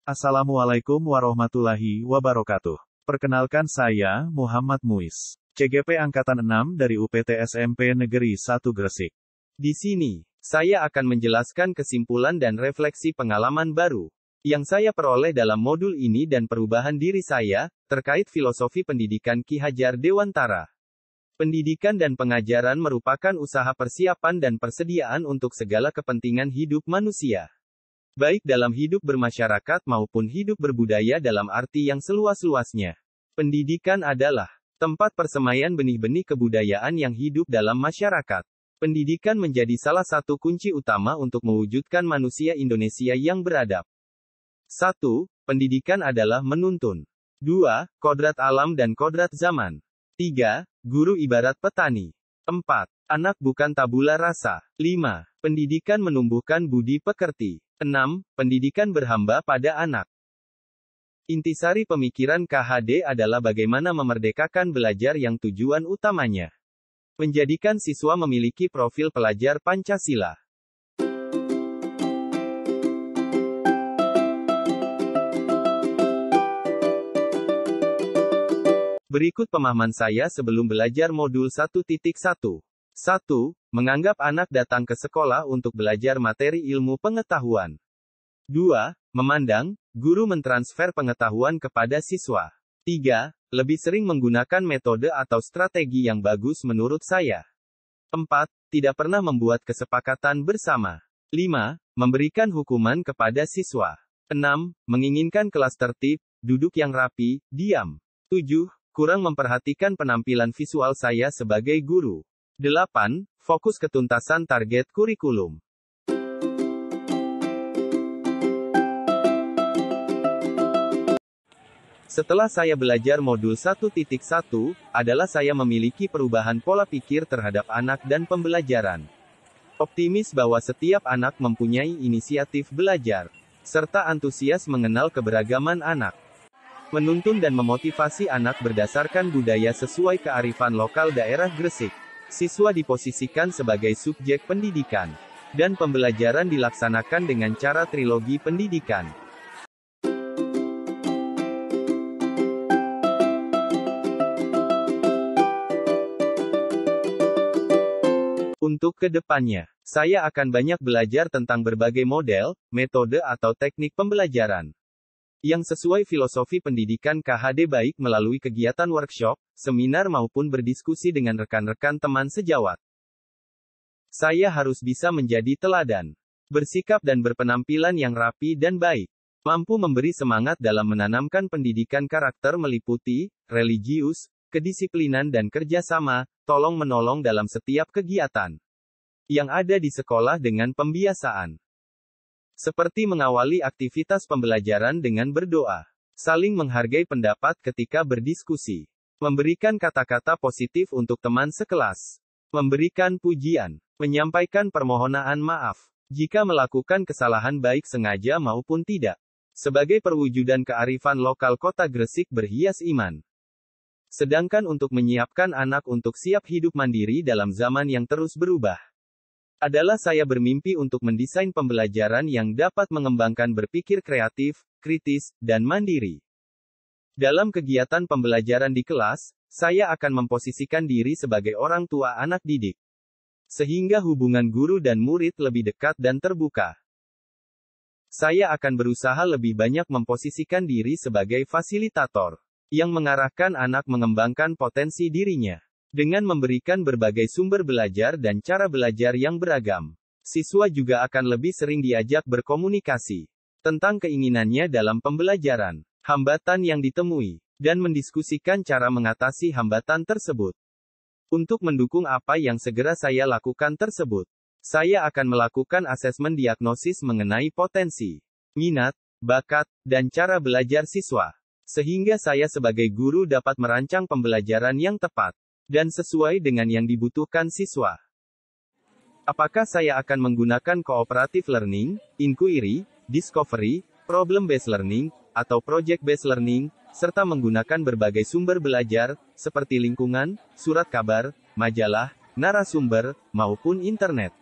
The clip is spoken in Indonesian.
Assalamualaikum warahmatullahi wabarakatuh. Perkenalkan saya, Muhammad Muiz, CGP Angkatan 6 dari UPT SMP Negeri 1 Gresik. Di sini, saya akan menjelaskan kesimpulan dan refleksi pengalaman baru yang saya peroleh dalam modul ini dan perubahan diri saya terkait filosofi pendidikan Ki Hajar Dewantara. Pendidikan dan pengajaran merupakan usaha persiapan dan persediaan untuk segala kepentingan hidup manusia, baik dalam hidup bermasyarakat maupun hidup berbudaya dalam arti yang seluas-luasnya. Pendidikan adalah tempat persemaian benih-benih kebudayaan yang hidup dalam masyarakat. Pendidikan menjadi salah satu kunci utama untuk mewujudkan manusia Indonesia yang beradab. 1. Pendidikan adalah menuntun. 2. Kodrat alam dan kodrat zaman. 3. Guru ibarat petani. 4. Anak bukan tabula rasa. 5. Pendidikan menumbuhkan budi pekerti. 6. Pendidikan berhamba pada anak. Intisari pemikiran KHD adalah bagaimana memerdekakan belajar yang tujuan utamanya menjadikan siswa memiliki profil pelajar Pancasila. Berikut pemahaman saya sebelum belajar modul 1.1. 1. Menganggap anak datang ke sekolah untuk belajar materi ilmu pengetahuan. 2. Memandang, guru mentransfer pengetahuan kepada siswa. 3. Lebih sering menggunakan metode atau strategi yang bagus menurut saya. 4. Tidak pernah membuat kesepakatan bersama. 5. Memberikan hukuman kepada siswa. 6. Menginginkan kelas tertib, duduk yang rapi, diam. 7. Kurang memperhatikan penampilan visual saya sebagai guru. 8. Fokus ketuntasan target kurikulum. Setelah saya belajar modul 1.1, adalah saya memiliki perubahan pola pikir terhadap anak dan pembelajaran. Optimis bahwa setiap anak mempunyai inisiatif belajar, serta antusias mengenal keberagaman anak. Menuntun dan memotivasi anak berdasarkan budaya sesuai kearifan lokal daerah Gresik. Siswa diposisikan sebagai subjek pendidikan, dan pembelajaran dilaksanakan dengan cara trilogi pendidikan. Untuk ke depannya, saya akan banyak belajar tentang berbagai model, metode atau teknik pembelajaran yang sesuai filosofi pendidikan KHD baik melalui kegiatan workshop, seminar maupun berdiskusi dengan rekan-rekan teman sejawat. Saya harus bisa menjadi teladan, bersikap dan berpenampilan yang rapi dan baik, mampu memberi semangat dalam menanamkan pendidikan karakter meliputi, religius, kedisiplinan dan kerjasama, tolong-menolong dalam setiap kegiatan yang ada di sekolah dengan pembiasaan. Seperti mengawali aktivitas pembelajaran dengan berdoa, saling menghargai pendapat ketika berdiskusi, memberikan kata-kata positif untuk teman sekelas, memberikan pujian, menyampaikan permohonan maaf jika melakukan kesalahan baik sengaja maupun tidak, sebagai perwujudan kearifan lokal Kota Gresik berhias iman. Sedangkan untuk menyiapkan anak untuk siap hidup mandiri dalam zaman yang terus berubah, adalah saya bermimpi untuk mendesain pembelajaran yang dapat mengembangkan berpikir kreatif, kritis, dan mandiri. Dalam kegiatan pembelajaran di kelas, saya akan memposisikan diri sebagai orang tua anak didik, sehingga hubungan guru dan murid lebih dekat dan terbuka. Saya akan berusaha lebih banyak memposisikan diri sebagai fasilitator yang mengarahkan anak mengembangkan potensi dirinya. Dengan memberikan berbagai sumber belajar dan cara belajar yang beragam, siswa juga akan lebih sering diajak berkomunikasi tentang keinginannya dalam pembelajaran, hambatan yang ditemui, dan mendiskusikan cara mengatasi hambatan tersebut. Untuk mendukung apa yang segera saya lakukan tersebut, saya akan melakukan asesmen diagnosis mengenai potensi, minat, bakat, dan cara belajar siswa, sehingga saya sebagai guru dapat merancang pembelajaran yang tepat dan sesuai dengan yang dibutuhkan siswa. Apakah saya akan menggunakan cooperative learning, inquiry, discovery, problem-based learning, atau project-based learning, serta menggunakan berbagai sumber belajar, seperti lingkungan, surat kabar, majalah, narasumber, maupun internet.